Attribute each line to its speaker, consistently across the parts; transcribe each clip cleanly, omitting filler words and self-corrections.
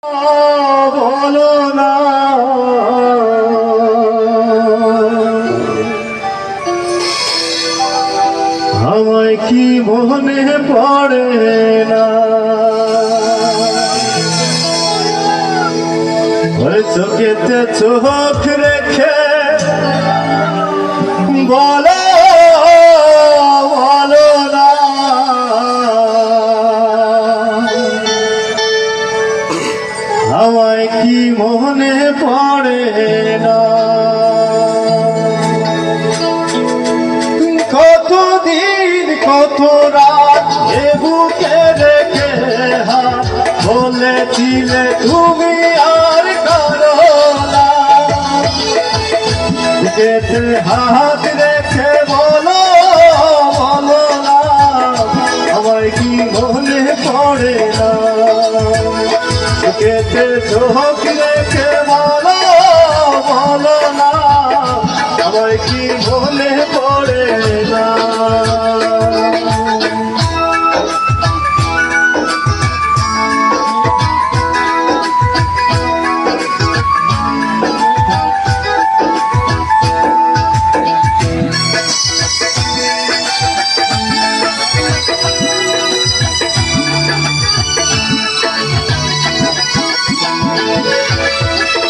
Speaker 1: বলো না আমায় কি মনে পড়ে না ওই চোখেতে চোখ রেখে বলো বলো না আমায় কি মনে পড়ে না কতদিন কত রাত এ বুকে রেখে হাত বলেছিলে তুমি আর করো না বুকেতে হাত রেখে বলো বলো না আমায় কি মনে পড়ে না বুকেতে চোখ রেখে বলো বলো না আমায় কি মনে পড়ে না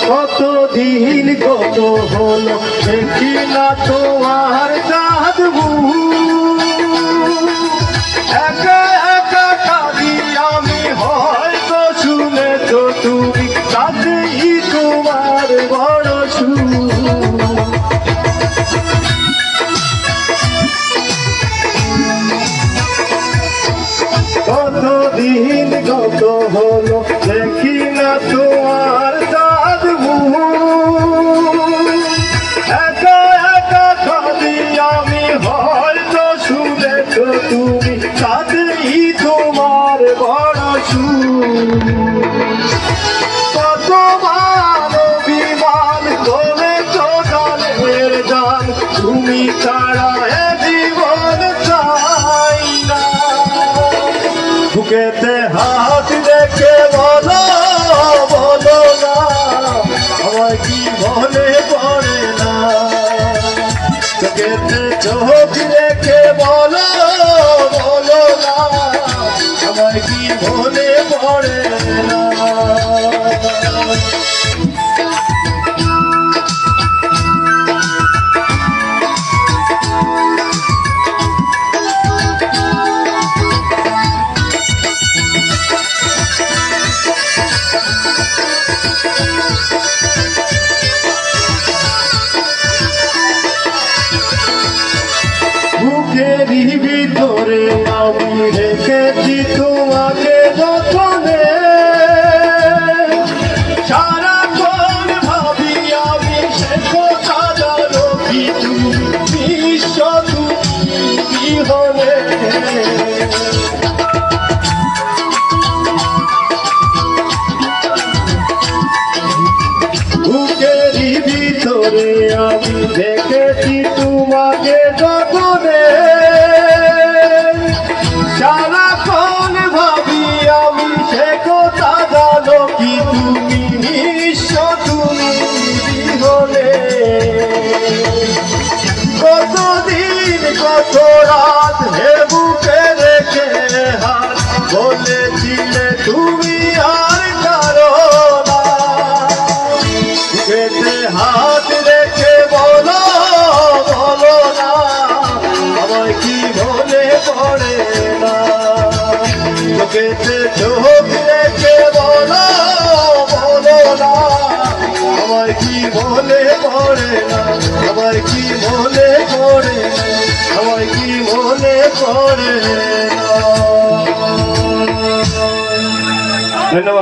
Speaker 1: কতদিন কত হলো দেখি না তোমার চাঁদ একা একা কাঁদি আমি হয়তো শুনেছ তুমি কাঁদেই তোমার বড় কতদিন কত হলো দেখি না তোমার চাঁদ একা একা কাঁদি আমি হয়তো শুনেছ তুমি কাঁদেই তোমার বড় কতবার অভিমান করেছ গানের গান তুমি ছাড়া এ জীবন চাই না বুকেতে হাত রেখে বলো বলো না আমায় কি মনে পড়ে না চোখেতে চোখ রেখে বলো বলো না আমায় কি মনে পড়ে না বুকেরই ভিতরে আমি রেখেছি তোমাকে যতনে সারাক্ষণ ভাবি আমি সে কথা জানো কি তুমি বিশ্ব তুমি বিহনে বুকেরই ভিতরে আমি রেখেছি তোমাকে যতনে সারাক্ষণ ভাবি আমি সে কথা জানো কি তুমি নিঃস্ব তুমি বিহনে কতদিন কত রাত হে বুকে রেখে হাত বলেছিলে তুমি আর কারো না বুকেতে হাত রেখে বলো বলো না আমায় কি মনে পড়ে না চোখেতে চোখ রেখে বলো বলো না আমায় কি মনে পড়ে না আমায় কি মনে পড়ে না আমায় কি মনে পড়ে না ধন্যবাদ।